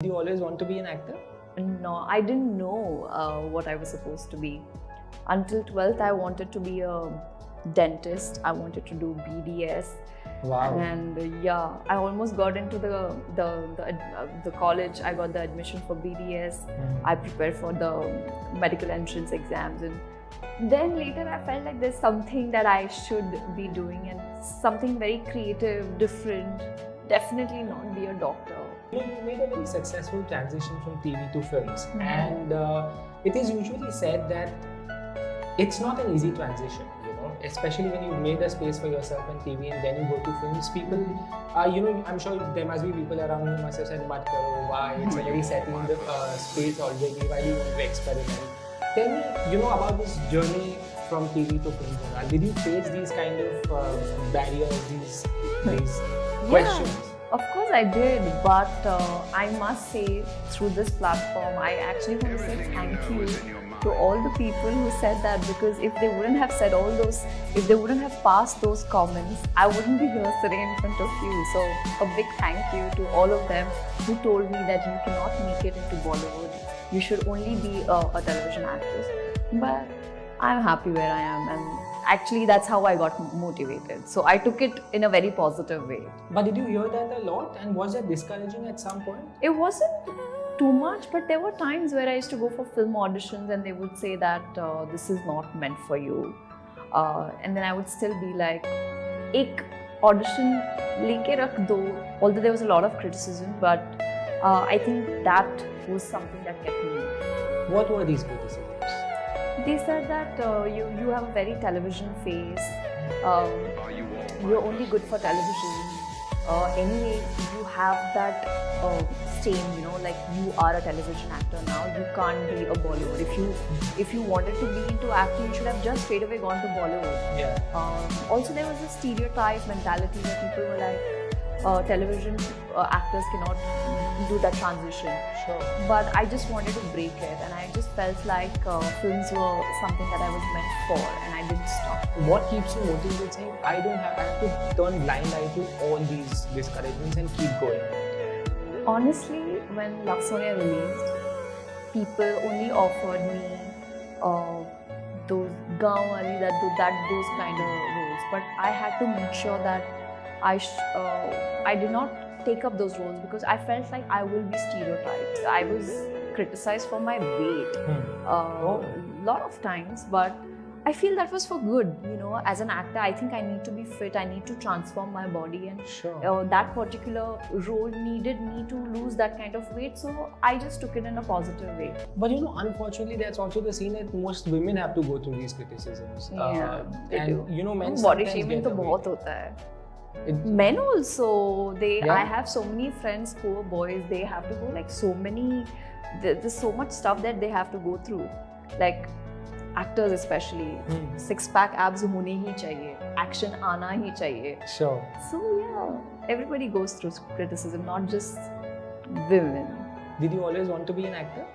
Do you always want to be an actor? No, I didn't know what I was supposed to be. Until 12th, I wanted to be a dentist. I wanted to do BDS. Wow. And yeah, I almost got into the college. I got the admission for BDS. I prepared for the medical entrance exams, and then later I felt like there's something that I should be doing, and something very creative, different. Definitely not be a doctor. You made a very successful transition from TV to films, and it is usually said that it's not an easy transition, especially when you've made a space for yourself on TV and then you go to films. People, I'm sure there must be people around you who must have said, "Mat karo, why? It's already set in the space already. Why do you want to experiment?" Tell me, about this journey from TV to films. Did you face these kind of barriers, these questions? Yeah, of course I did, but I must say through this platform, I actually want to say thank you to all the people who said that, because if they wouldn't have said all those, if they wouldn't have passed those comments, I wouldn't be here sitting in front of you. So a big thank you to all of them who told me that you cannot make it into Bollywood. You should only be a television actress. But I'm happy where I am, and actually that's how I got motivated. So I took it in a very positive way. But did you hear that a lot, and was that discouraging at some point? It wasn't too much, but there were times where I used to go for film auditions and they would say that this is not meant for you. And then I would still be like, ek audition leke rakh do. Although there was a lot of criticism, but I think that was something that kept me. What were these criticisms? They said that you have a very television face. You're only good for television. Anyway, you have that stain, like you are a television actor now. You can't be a Bollywood. If you wanted to be into acting, you should have just straight away gone to Bollywood. Yeah. Also, there was a stereotype mentality where people were like, television actors cannot do that transition. Sure. But I just wanted to break it, and I just felt like films were something that I was meant for, and I didn't stop. What keeps you motivated, saying I have to turn blind eye to all these discouragements and keep going? Honestly, when Love Sonia released, people only offered me those gaon wali, those kind of roles, but I had to make sure that I did not take up those roles, because I felt like I will be stereotyped. I was criticized for my weight a lot of times, but I feel that was for good. As an actor, I think I need to be fit, I need to transform my body, and that particular role needed me to lose that kind of weight, so I just took it in a positive way. But unfortunately, that's also the scene that most women have to go through these criticisms. Yeah, they do. Men body sometimes shaming get to away. बहुत होता है. Men also, I have so many friends, poor boys, they have to go like so many, there's so much stuff that they have to go through. Like actors especially, six-pack abs hone hi chahiye, action aana hi chahiye. Sure. So yeah, everybody goes through criticism, not just women. Did you always want to be an actor?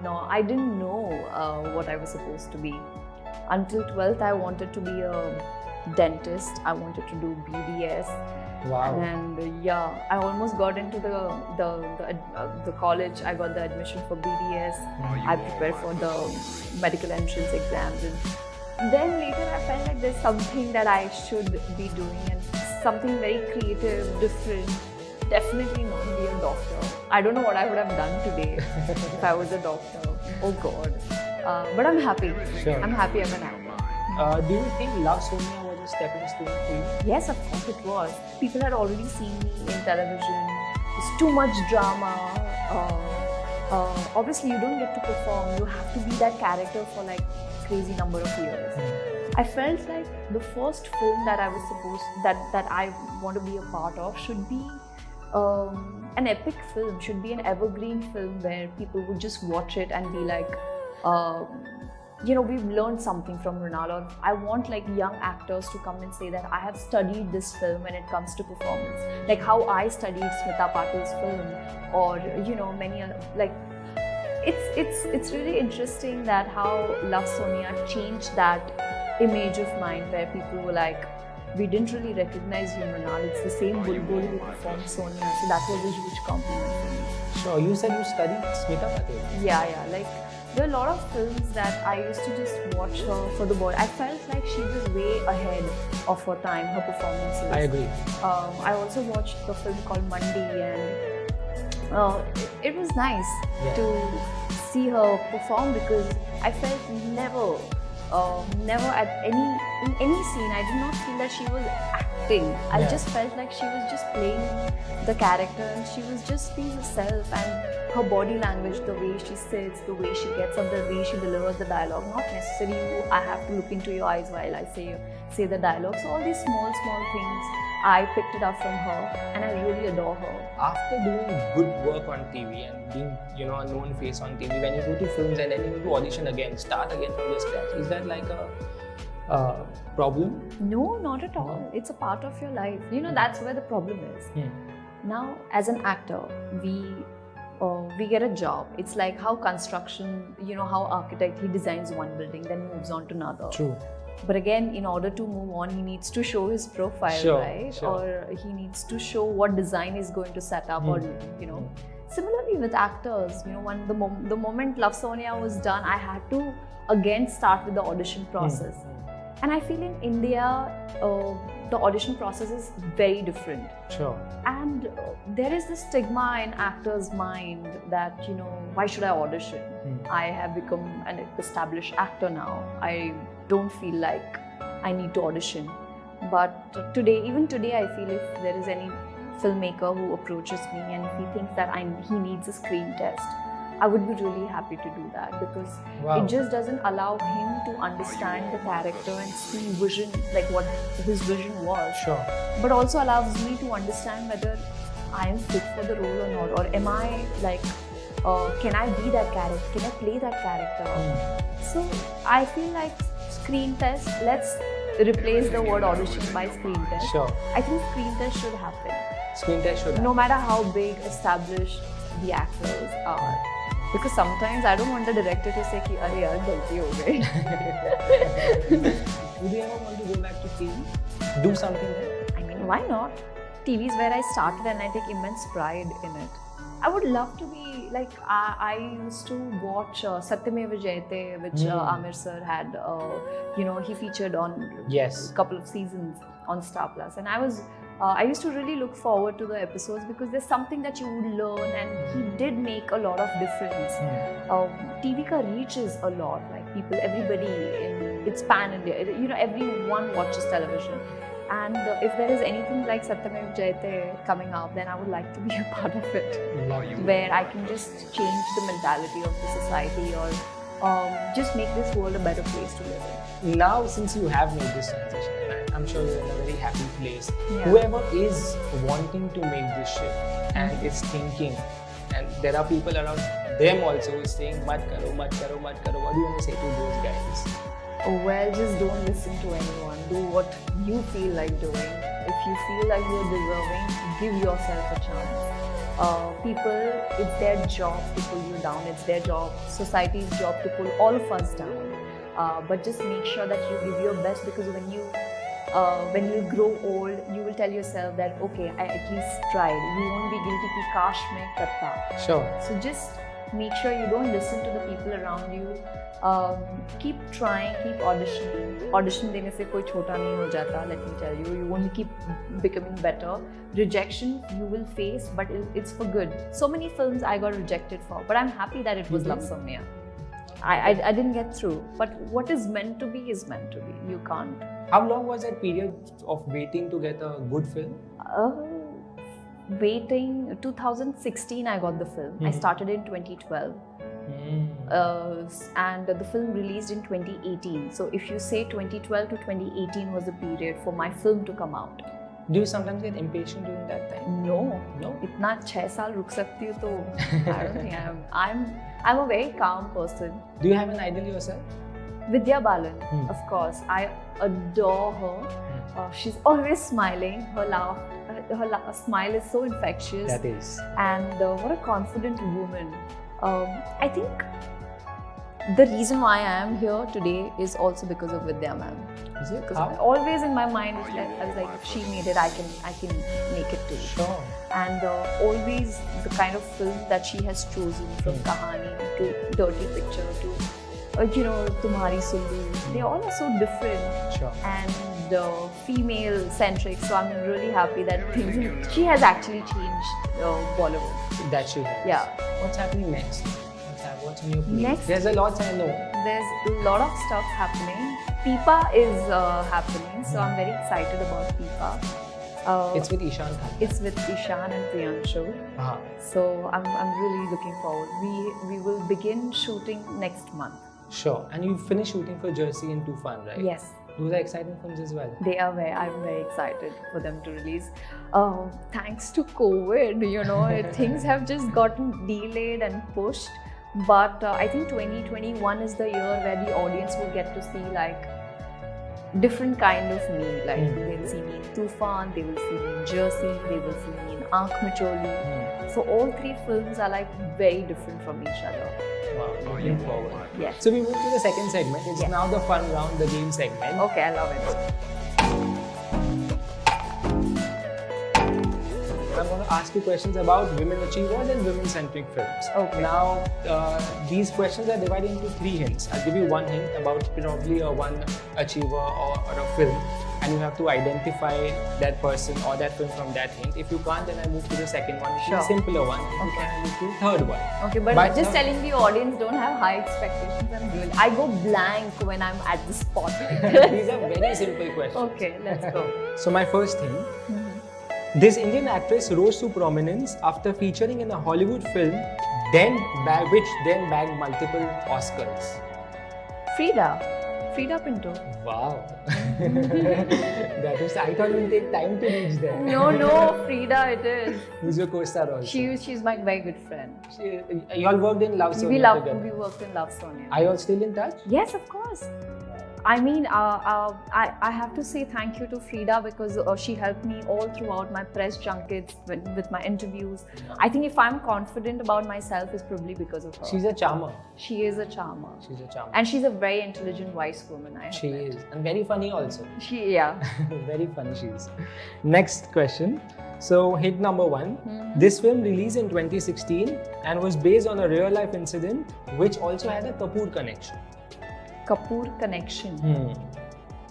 No, I didn't know what I was supposed to be. Until 12th, I wanted to be a dentist. I wanted to do BDS. Wow. And yeah, I almost got into the college. I got the admission for BDS. I prepared for the medical entrance exams, and then later I felt like there's something that I should be doing, and something very creative, different. Definitely not be a doctor. I don't know what I would have done today if I was a doctor. Oh God. But I'm happy. Sure. I'm happy I'm an actor. Do you think Love Sonia was a stepping stone for you? Yes, of course it was. People had already seen me in television. It's too much drama. Obviously, you don't get to perform. You have to be that character for like crazy number of years. I felt like the first film that I was that I want to be a part of should be an epic film. Should be an evergreen film where people would just watch it and be like, we've learned something from Mrunal. Or I want like young actors to come and say that I have studied this film when it comes to performance. Like how I studied Smita Patil's film, or many like it's really interesting that how Love Sonia changed that image of mine, where people were like, we didn't really recognize you, Mrunal. It's the same Bulbul who performed Sonia. So that was a huge compliment for me. Sure. You said you studied Smita Patel. Yeah, like there are a lot of films that I used to just watch her for the body. I felt like she was way ahead of her time, her performances. I agree. I also watched the film called Mandi, and it was nice to see her perform, because I felt never at in any scene I did not feel that she was acting. I just felt like she was just playing the character, and she was just being herself, and her body language, the way she sits, the way she gets up, the way she delivers the dialogue. Not necessarily I have to look into your eyes while I say the dialogue. So all these small things, I picked it up from her, and I really adore her. After doing good work on TV and being, a known face on TV, when you go to films and then you need to audition again, start again from the scratch, is that like a problem? No, not at all. It's a part of your life. That's where the problem is. Now, as an actor, we get a job. It's like how construction, how architect, he designs one building, then moves on to another. True. But again, in order to move on, he needs to show his profile, right? Sure. Or he needs to show what design he's going to set up, or Similarly with actors, when the moment Love Sonia was done, I had to again start with the audition process. And I feel in India, the audition process is very different. Sure. And there is this stigma in actors' mind that, why should I audition? I have become an established actor now. I don't feel like I need to audition. But even today, I feel if there is any filmmaker who approaches me and if he thinks that he needs a screen test, I would be really happy to do that, because it just doesn't allow him to understand the character and see vision, like what his vision was. Sure. But also allows me to understand whether I am fit for the role or not, or am I like, can I be that character? Can I play that character? So I feel like screen test, let's replace the word audition by screen test. Sure. I think screen test should happen. Screen test should happen. No matter how big, established the actors are. Because sometimes I don't want the director to say, "Arey yaar, galti ho gayi." Would you ever want to go back to TV? Do something there? I mean, why not? TV is where I started, and I take immense pride in it. I would love to be like, I used to watch Satyameva Jayate, which Amir sir had, he featured on a couple of seasons on Star Plus, and I used to really look forward to the episodes, because there's something that you would learn, and he did make a lot of difference. TV ka reach is a lot, like everybody it's pan India, everyone watches television. And if there is anything like Satyameva Jayate coming up, then I would like to be a part of it, where I can just change the mentality of the society, or just make this world a better place to live in. Now, since you have made this transition, and I'm sure you're in a very happy place, whoever is wanting to make this shift and is thinking, and there are people around them also who is saying, mat karo, what do you want to say to those guys? Well, just don't listen to anyone. Do what you feel like doing. If you feel like you're deserving, give yourself a chance. People, it's their job to pull you down. It's their job, society's job to pull all of us down. But just make sure that you give your best, because when you grow old, you will tell yourself that, okay, I at least tried. You won't be guilty ki kaash mein karta. Sure. So just make sure you don't listen to the people around you. Keep trying, keep auditioning. Audition dene se koi chota nahi ho jata, let me tell you. You only keep becoming better. Rejection you will face, but it's for good. So many films I got rejected for, but I'm happy that it was Love Sonia. I didn't get through, but what is meant to be is meant to be. You can't. How long was that period of waiting to get a good film? Waiting, 2016 I got the film. I started in 2012. And the film released in 2018. So if you say 2012 to 2018 was the period for my film to come out. Do you sometimes get impatient during that time? No. Itna 6 saal ruk sakti hu to I don't think I'm a very calm person. Do you have an idol yourself? Vidya Balan, of course. I adore her. She's always smiling. Her smile is so infectious. That is. And what a confident woman. I think the reason why I am here today is also because of Vidya ma'am. Is it? Because How? always in my mind, it's like, I was like, if she made it, I can make it too. Sure. And always the kind of film that she has chosen, from Kahani to Dirty Picture to Tumhari Sullu, they all are so different. Sure. And female centric. So I'm really happy that she has actually changed Bollywood. That she has. Yeah. What's happening next? What's on your plate? Next- There's a lot I know. There's a lot of stuff happening. Pipa is happening, so I'm very excited about Pipa. It's with Ishan Khan. It's with Ishan and Priyanshu. Uh-huh. So I'm really looking forward. We will begin shooting next month. Sure. And you finished shooting for Jersey and Tufan, right? Yes. Those are exciting films as well. They are I'm very excited for them to release. Thanks to COVID, things have just gotten delayed and pushed. But I think 2021 is the year where the audience will get to see like different kind of me. Like they'll see me in Tufan, they will see me in Jersey, they will see me in Aankh Micholi. So all three films are like very different from each other. Wow, looking forward. Yes. So we move to the second segment. It's Yes. now the fun round, the game segment. Okay, I love it. I'm going to ask you questions about women achievers and women-centric films. Okay. Now, these questions are divided into 3 hints. I'll give you one hint about probably a one achiever or a film, and you have to identify that person or that film from that hint. If you can't, then I move to the second one, which is a Sure. simpler one. If you can, I move to the third one. Okay, but just telling the audience, don't have high expectations. I go blank when I'm at the spot. These are very simple questions. Okay, let's go. So my first hint. This Indian actress rose to prominence after featuring in a Hollywood film, which then bagged multiple Oscars. Frida Pinto. Wow. That is, I thought it would take time to reach there. No, Frida it is. Who's your co-star also? She's my very good friend. You all worked in Love Sonia together. We worked in Love Sonia. Are you all still in touch? Yes, of course. I mean, I have to say thank you to Frida because she helped me all throughout my press junkets with my interviews. I think if I'm confident about myself, it's probably because of her. She's a charmer. She is a charmer. She's a charmer. And she's a very intelligent, wise woman. She is. And very funny also. Yeah. Very funny she is. Next question. So, hint number 1. This film released in 2016 and was based on a real life incident which also had a Kapoor connection. Kapoor Connection.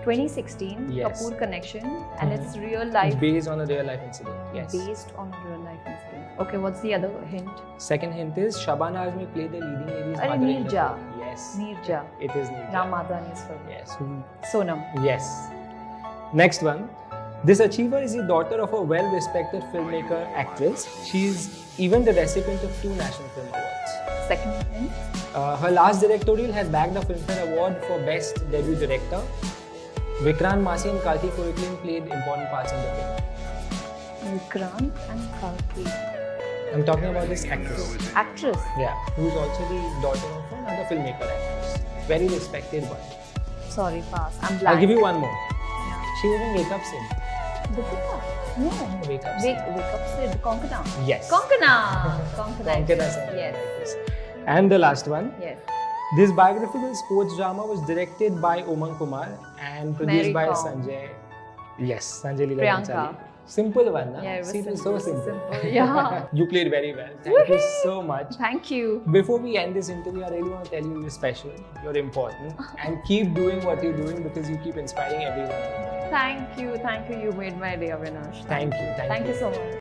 2016, Yes. Kapoor Connection, and it's real life. It's based on a real life incident. Yes. Based on a real life incident. Okay, what's the other hint? Second hint is Shabana Azmi played the leading lady's Arre, mother in the Neerja. film. Yes. Neerja. It is Neerja. Ram Madani's film. Yes. Sonam. Yes. Next one. This achiever is the daughter of a well-respected filmmaker actress. She is even the recipient of 2 National Film Awards. Second hint. Her last directorial had bagged a Filmfare Award for Best Debut Director. Vikrant Massey and Karthi Koechlin played important parts in the film. Vikrant and Karthi. I'm talking about this actress. Actress. Yeah, who's also the daughter of another filmmaker actress. Very respected one. Sorry, pass. I'm blank. I'll give you one more. Yeah. She was in Wake Up Sid. Deepika? No. Wake Up Sid. Wake Up Sid. Konkana. Yes. Konkana. Konkana. Konkana. Yes. And the last one. Yes. This biographical sports drama was directed by Umang Kumar and produced Mary by Kom. Sanjay. Yes, Sanjay Leela Priyanka. Bhansali. Simple one, na? Yeah, it was See, it was simple. so simple. Yeah. You played very well. Thank you so much. Thank you. Before we end this interview, I really want to tell you you're special, you're important, and keep doing what you're doing because you keep inspiring everyone. Thank you. You made my day, Avinash. Thank you. Thank you so much.